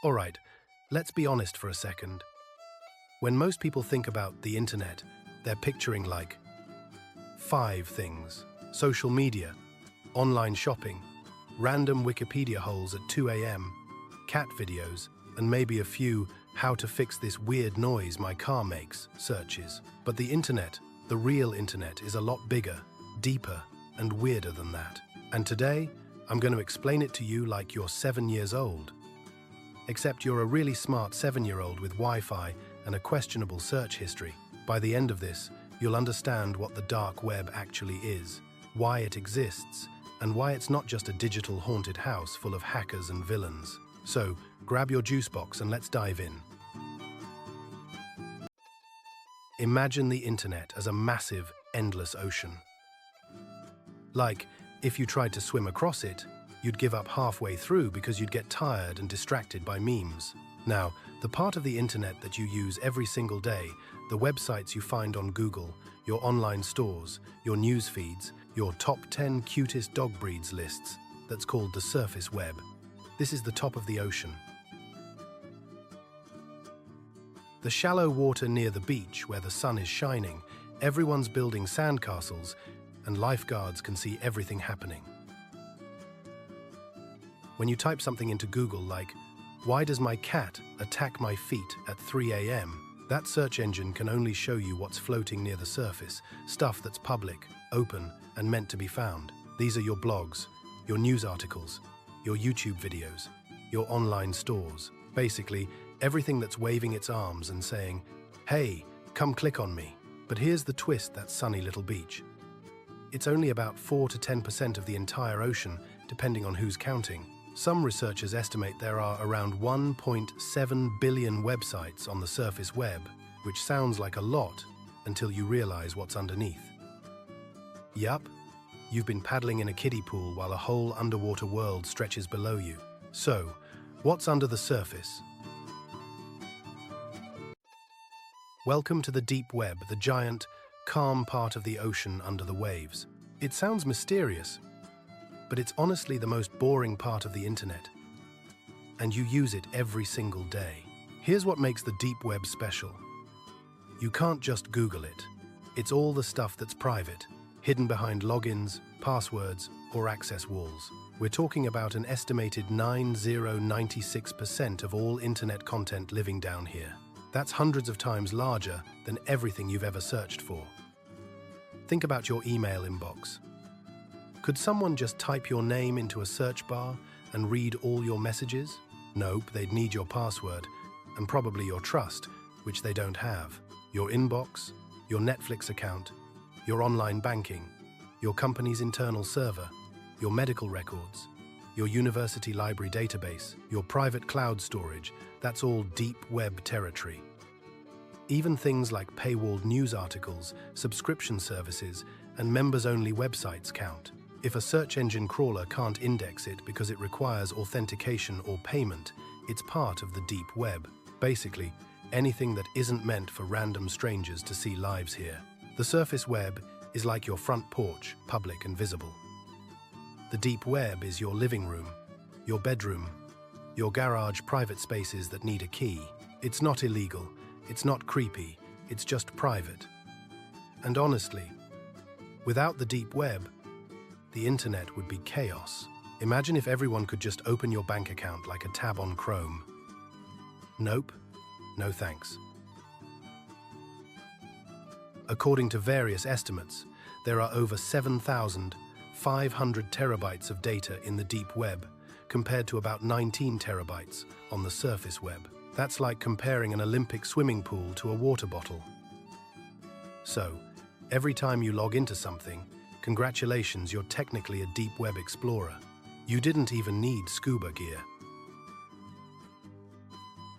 Alright, let's be honest for a second. When most people think about the internet, they're picturing like 5 things: social media, online shopping, random Wikipedia holes at 2 a.m., cat videos, and maybe a few "how to fix this weird noise my car makes" searches. But the internet, the real internet, is a lot bigger, deeper, and weirder than that. And today, I'm going to explain it to you like you're 7 years old. Except you're a really smart 7-year-old with Wi-Fi and a questionable search history. By the end of this, you'll understand what the dark web actually is, why it exists, and why it's not just a digital haunted house full of hackers and villains. So, grab your juice box and let's dive in. Imagine the internet as a massive, endless ocean. Like, if you tried to swim across it, you'd give up halfway through because you'd get tired and distracted by memes. Now, the part of the internet that you use every single day, the websites you find on Google, your online stores, your news feeds, your top 10 cutest dog breeds lists, that's called the surface web. This is the top of the ocean. The shallow water near the beach where the sun is shining, everyone's building sandcastles, and lifeguards can see everything happening. When you type something into Google like, "Why does my cat attack my feet at 3 a.m.?" that search engine can only show you what's floating near the surface, stuff that's public, open, and meant to be found. These are your blogs, your news articles, your YouTube videos, your online stores. Basically, everything that's waving its arms and saying, "Hey, come click on me." But here's the twist: that sunny little beach. It's only about 4 to 10% of the entire ocean, depending on who's counting. Some researchers estimate there are around 1.7 billion websites on the surface web, which sounds like a lot until you realize what's underneath. Yup, you've been paddling in a kiddie pool while a whole underwater world stretches below you. So, what's under the surface? Welcome to the deep web, the giant, calm part of the ocean under the waves. It sounds mysterious, but it's honestly the most boring part of the internet. And you use it every single day. Here's what makes the deep web special. You can't just Google it. It's all the stuff that's private, hidden behind logins, passwords, or access walls. We're talking about an estimated 96% of all internet content living down here. That's hundreds of times larger than everything you've ever searched for. Think about your email inbox. Could someone just type your name into a search bar and read all your messages? Nope, they'd need your password, and probably your trust, which they don't have. Your inbox, your Netflix account, your online banking, your company's internal server, your medical records, your university library database, your private cloud storage, that's all deep web territory. Even things like paywalled news articles, subscription services, and members-only websites count. If a search engine crawler can't index it because it requires authentication or payment, it's part of the deep web. Basically, anything that isn't meant for random strangers to see lives here. The surface web is like your front porch, public and visible. The deep web is your living room, your bedroom, your garage, private spaces that need a key. It's not illegal, it's not creepy, it's just private. And honestly, without the deep web, the internet would be chaos. Imagine if everyone could just open your bank account like a tab on Chrome. Nope, no thanks. According to various estimates, there are over 7,500 terabytes of data in the deep web, compared to about 19 terabytes on the surface web. That's like comparing an Olympic swimming pool to a water bottle. So, every time you log into something, congratulations, you're technically a deep web explorer. You didn't even need scuba gear.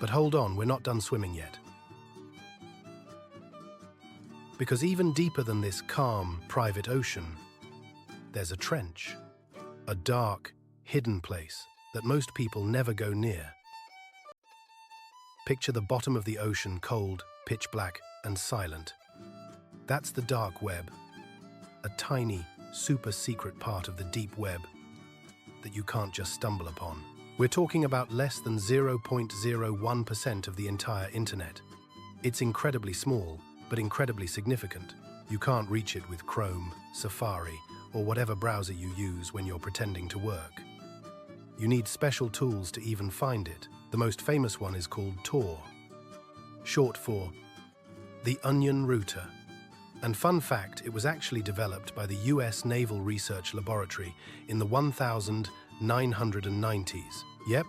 But hold on, we're not done swimming yet. Because even deeper than this calm, private ocean, there's a trench. A dark, hidden place that most people never go near. Picture the bottom of the ocean, cold, pitch black, and silent. That's the dark web. A tiny, super secret part of the deep web that you can't just stumble upon. We're talking about less than 0.01% of the entire internet. It's incredibly small, but incredibly significant. You can't reach it with Chrome, Safari, or whatever browser you use when you're pretending to work. You need special tools to even find it. The most famous one is called Tor, short for the Onion Router. And fun fact, it was actually developed by the US Naval Research Laboratory in the 1990s. Yep,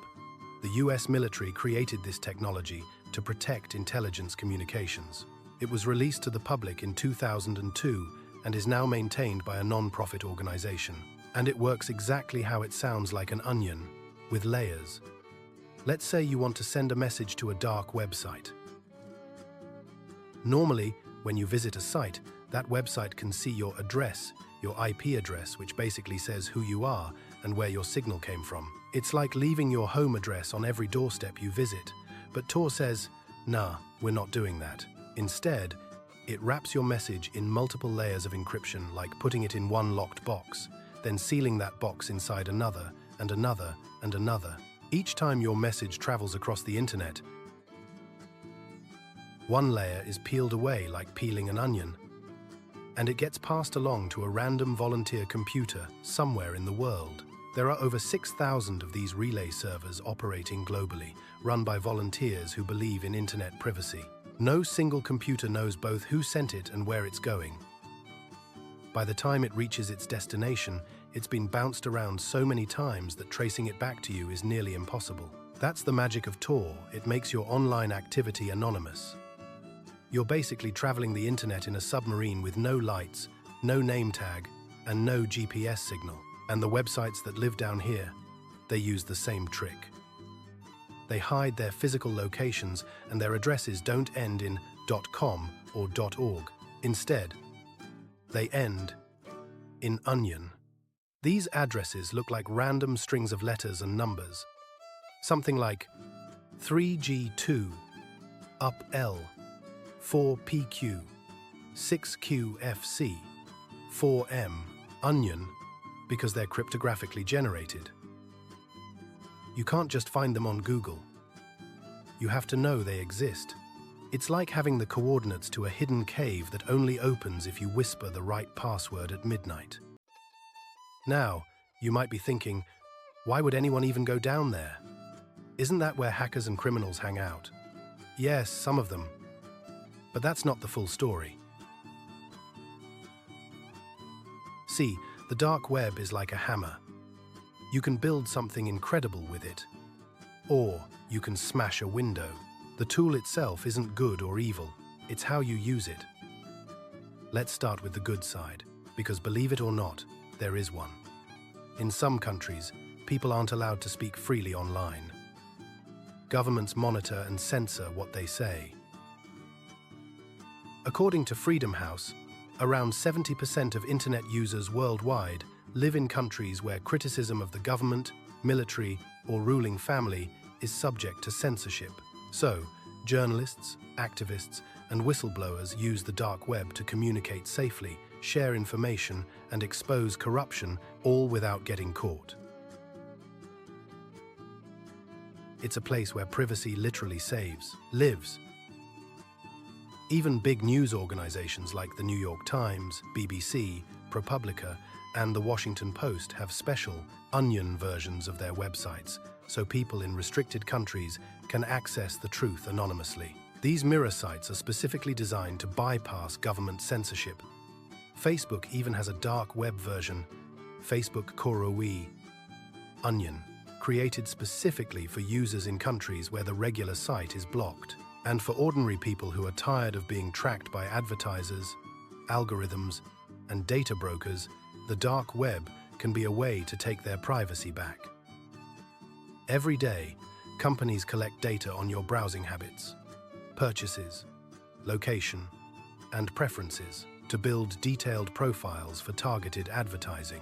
the US military created this technology to protect intelligence communications. It was released to the public in 2002 and is now maintained by a non-profit organization. And it works exactly how it sounds, like an onion, with layers. Let's say you want to send a message to a dark website. Normally, when you visit a site, that website can see your address, your IP address, which basically says who you are and where your signal came from. It's like leaving your home address on every doorstep you visit. But Tor says, nah, we're not doing that. Instead, it wraps your message in multiple layers of encryption, like putting it in one locked box, then sealing that box inside another, and another, and another. Each time your message travels across the internet, one layer is peeled away like peeling an onion, and it gets passed along to a random volunteer computer somewhere in the world. There are over 6,000 of these relay servers operating globally, run by volunteers who believe in internet privacy. No single computer knows both who sent it and where it's going. By the time it reaches its destination, it's been bounced around so many times that tracing it back to you is nearly impossible. That's the magic of Tor. It makes your online activity anonymous. You're basically traveling the internet in a submarine with no lights, no name tag, and no GPS signal. And the websites that live down here, they use the same trick. They hide their physical locations, and their addresses don't end in .com or .org. Instead, they end in onion. These addresses look like random strings of letters and numbers. Something like 3G2, up L, 4PQ, 6QFC, 4M, onion, because they're cryptographically generated. You can't just find them on Google. You have to know they exist. It's like having the coordinates to a hidden cave that only opens if you whisper the right password at midnight. Now, you might be thinking, why would anyone even go down there? Isn't that where hackers and criminals hang out? Yes, some of them. But that's not the full story. See, the dark web is like a hammer. You can build something incredible with it, or you can smash a window. The tool itself isn't good or evil, it's how you use it. Let's start with the good side, because believe it or not, there is one. In some countries, people aren't allowed to speak freely online. Governments monitor and censor what they say. According to Freedom House, around 70% of internet users worldwide live in countries where criticism of the government, military, or ruling family is subject to censorship. So, journalists, activists, and whistleblowers use the dark web to communicate safely, share information, and expose corruption, all without getting caught. It's a place where privacy literally lives. Even big news organizations like the New York Times, BBC, ProPublica, and the Washington Post have special onion versions of their websites, so people in restricted countries can access the truth anonymously. These mirror sites are specifically designed to bypass government censorship. Facebook even has a dark web version, Facebook Koroi Onion, created specifically for users in countries where the regular site is blocked. And for ordinary people who are tired of being tracked by advertisers, algorithms, and data brokers, the dark web can be a way to take their privacy back. Every day, companies collect data on your browsing habits, purchases, location, and preferences to build detailed profiles for targeted advertising.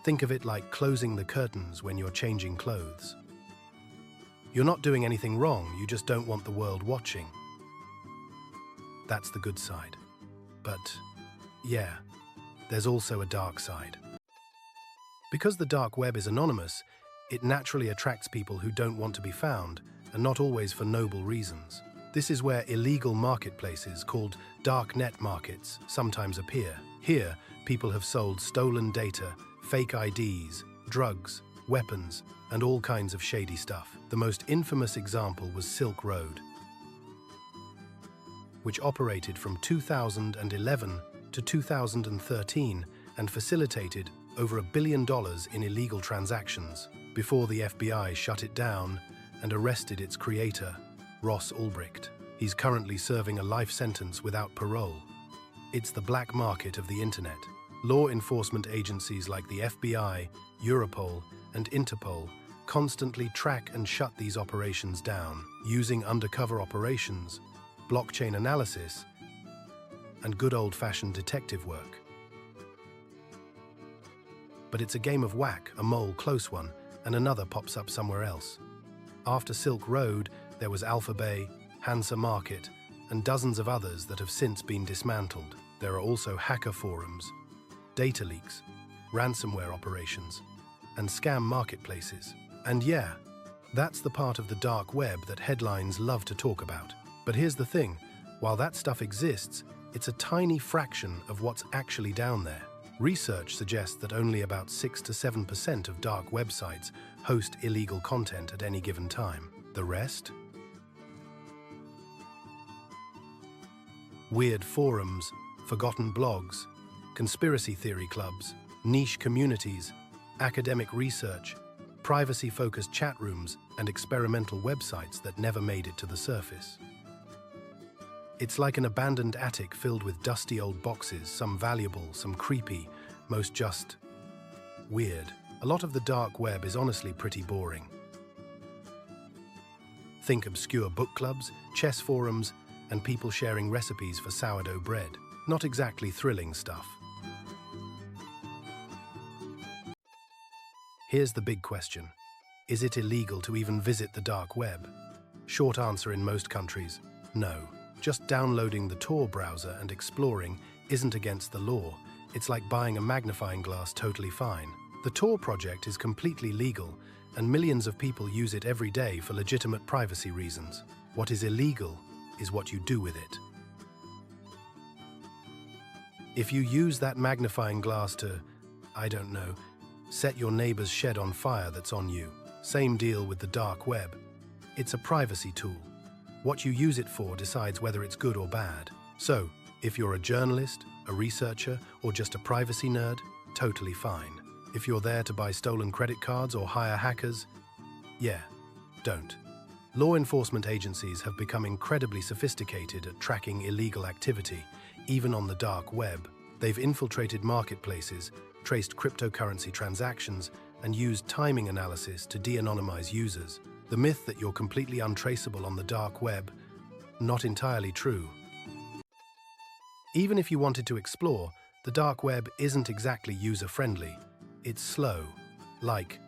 Think of it like closing the curtains when you're changing clothes. You're not doing anything wrong, you just don't want the world watching. That's the good side. But, yeah, there's also a dark side. Because the dark web is anonymous, It naturally attracts people who don't want to be found, and not always for noble reasons. This is where illegal marketplaces called dark net markets sometimes appear. Here, people have sold stolen data, fake IDs, drugs, weapons, and all kinds of shady stuff. The most infamous example was Silk Road, which operated from 2011 to 2013 and facilitated over $1 billion in illegal transactions before the FBI shut it down and arrested its creator, Ross Ulbricht. He's currently serving a life sentence without parole. It's the black market of the internet. Law enforcement agencies like the FBI, Europol, and Interpol constantly track and shut these operations down using undercover operations, blockchain analysis, and good old-fashioned detective work. But it's a game of whack, a mole close one, and another pops up somewhere else. After Silk Road, there was Alphabay, Hansa Market, and dozens of others that have since been dismantled. There are also hacker forums, data leaks, ransomware operations, and scam marketplaces. And yeah, that's the part of the dark web that headlines love to talk about. But here's the thing, while that stuff exists, it's a tiny fraction of what's actually down there. Research suggests that only about 6 to 7% of dark websites host illegal content at any given time. The rest? Weird forums, forgotten blogs, conspiracy theory clubs, niche communities, academic research, privacy-focused chat rooms, and experimental websites that never made it to the surface. It's like an abandoned attic filled with dusty old boxes, some valuable, some creepy, most just weird. A lot of the dark web is honestly pretty boring. Think obscure book clubs, chess forums, and people sharing recipes for sourdough bread. Not exactly thrilling stuff. Here's the big question. Is it illegal to even visit the dark web? Short answer in most countries, no. Just downloading the Tor browser and exploring isn't against the law. It's like buying a magnifying glass totally fine. The Tor project is completely legal, and millions of people use it every day for legitimate privacy reasons. What is illegal is what you do with it. If you use that magnifying glass to, I don't know, set your neighbor's shed on fire that's on you, same deal with the dark web. It's a privacy tool. What you use it for decides whether it's good or bad. So, if you're a journalist, a researcher, or just a privacy nerd, totally fine. If you're there to buy stolen credit cards or hire hackers, yeah, don't. Law enforcement agencies have become incredibly sophisticated at tracking illegal activity, even on the dark web. They've infiltrated marketplaces, traced cryptocurrency transactions, and used timing analysis to de-anonymize users. The myth that you're completely untraceable on the dark web, not entirely true. Even if you wanted to explore, the dark web isn't exactly user-friendly. It's slow, like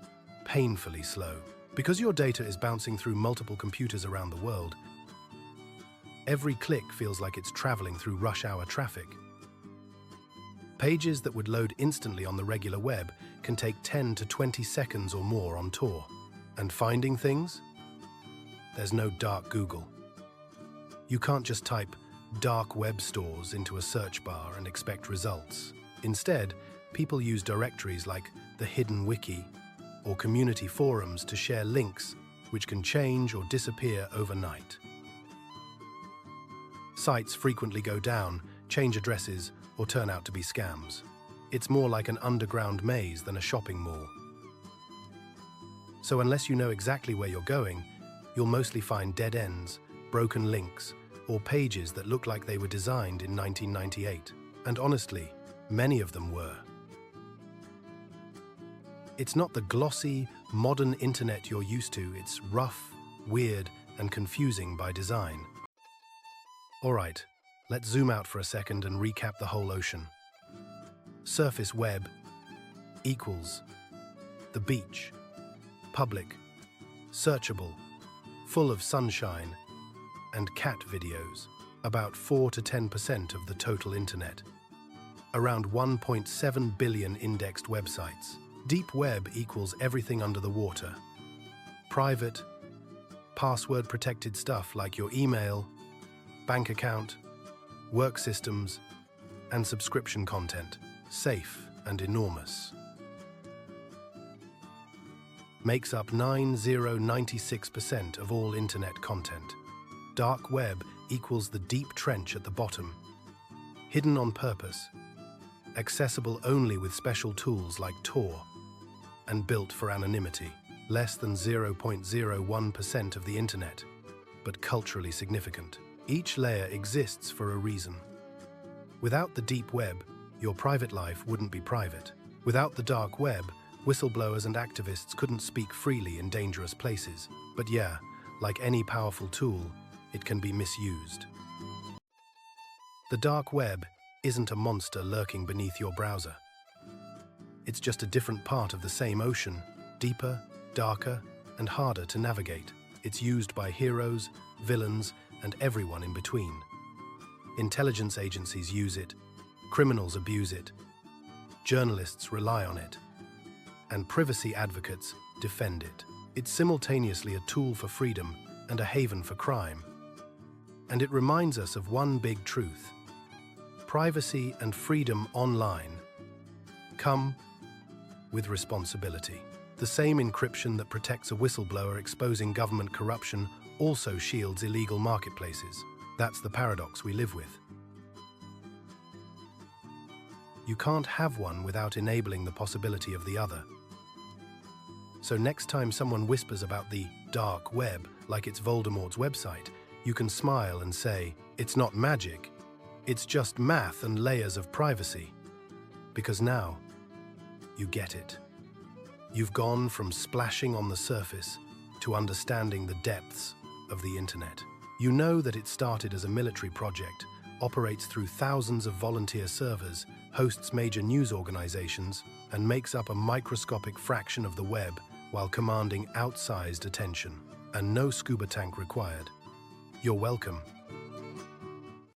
painfully slow. Because your data is bouncing through multiple computers around the world, every click feels like it's traveling through rush hour traffic. Pages that would load instantly on the regular web can take 10 to 20 seconds or more on Tor. And finding things? There's no dark Google. You can't just type dark web stores into a search bar and expect results. Instead, people use directories like the Hidden Wiki or community forums to share links which can change or disappear overnight. Sites frequently go down, change addresses, or turn out to be scams. It's more like an underground maze than a shopping mall. So unless you know exactly where you're going, you'll mostly find dead ends, broken links, or pages that look like they were designed in 1998. And honestly, many of them were. It's not the glossy, modern internet you're used to. It's rough, weird, and confusing by design. All right, let's zoom out for a second and recap the whole ocean. Surface web equals the beach, public, searchable, full of sunshine, and cat videos, about 4 to 10% of the total internet. Around 1.7 billion indexed websites. Deep web equals everything under the water. Private, password-protected stuff like your email, bank account, work systems, and subscription content, safe and enormous. Makes up 96% of all internet content. Dark web equals the deep trench at the bottom, hidden on purpose, accessible only with special tools like Tor, and built for anonymity. Less than 0.01% of the internet, but culturally significant. Each layer exists for a reason. Without the deep web, your private life wouldn't be private. Without the dark web, whistleblowers and activists couldn't speak freely in dangerous places. But yeah, like any powerful tool, it can be misused. The dark web isn't a monster lurking beneath your browser. It's just a different part of the same ocean, deeper, darker, and harder to navigate. It's used by heroes, villains, and everyone in between. Intelligence agencies use it, criminals abuse it, journalists rely on it, and privacy advocates defend it. It's simultaneously a tool for freedom and a haven for crime. And it reminds us of one big truth: privacy and freedom online come with responsibility. The same encryption that protects a whistleblower exposing government corruption also shields illegal marketplaces. That's the paradox we live with. You can't have one without enabling the possibility of the other. So next time someone whispers about the dark web like it's Voldemort's website, you can smile and say, it's not magic, it's just math and layers of privacy. Because now, you get it. You've gone from splashing on the surface to understanding the depths of the internet. You know that it started as a military project, operates through thousands of volunteer servers, hosts major news organizations, and makes up a microscopic fraction of the web while commanding outsized attention. And no scuba tank required. You're welcome.